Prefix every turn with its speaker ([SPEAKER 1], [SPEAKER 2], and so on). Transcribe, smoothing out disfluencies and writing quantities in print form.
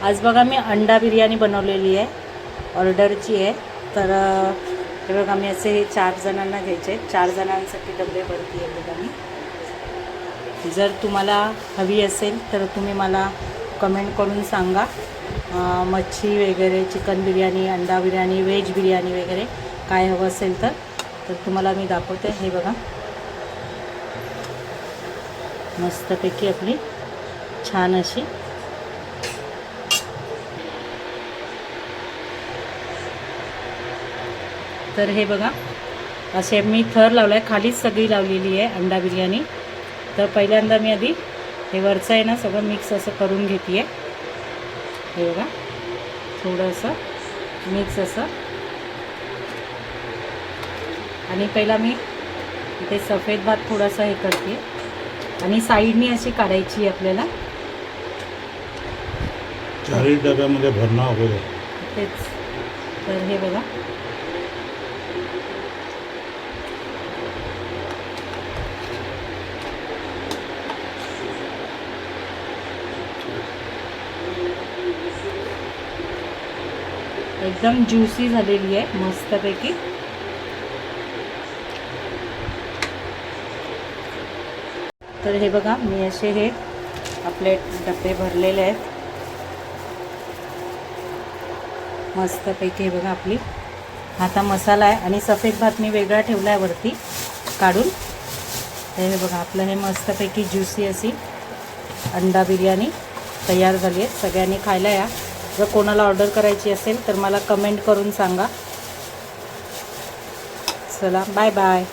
[SPEAKER 1] आज बघा मी अंडा बिर्याणी बनवलेली आहे, ऑर्डरची आहे. तर हे बघा मी असे 4 जणांना घ्यायचे आहेत. 4 जणांसाठी डबे भरती आहे बघा मी. जर तुम्हाला हवी असेल तर तुम्ही मला कमेंट करून सांगा. मच्छी वगैरे, चिकन बिर्याणी, अंडा बिर्याणी, व्हेज बिर्याणी वगैरे काय हवं असेल तर तुम्हाला मी दाखवते. हे बघा मस्तपैकी आपली छान अशी तर हे बघा असे मी थर लावला आहे, खालीच सगळी लावलेली आहे अंडा बिर्याणी. तर पहिल्यांदा मी आधी हे वरचं आहे ना सगळं मिक्स असं करून घेते आहे. हे बघा थोडंसं मिक्स असं, आणि पहिला मी इथे सफेद भात थोडासा हे करते आणि साईडनी अशी काढायची आहे आपल्याला.
[SPEAKER 2] चारही डब्यामध्ये भरणं वगैरे
[SPEAKER 1] तेच. तर हे बघा एकदम ज्युसी झालेली आहे मस्तपैकी. तर हे बघा मी असे हे आपले डबे भरलेले आहेत मस्तपैकी. हे बघा आपली आता मसाला आहे आणि सफेद भात मी वेगळा ठेवला आहे वरती काढून. हे बघा आपलं हे मस्तपैकी ज्युसी अशी अंडा बिर्याणी तयार झाली आहे. सगळ्यांनी खायला या. जर कोणाला ऑर्डर करायची असेल तर मला कमेंट करून सांगा. चला बाय बाय.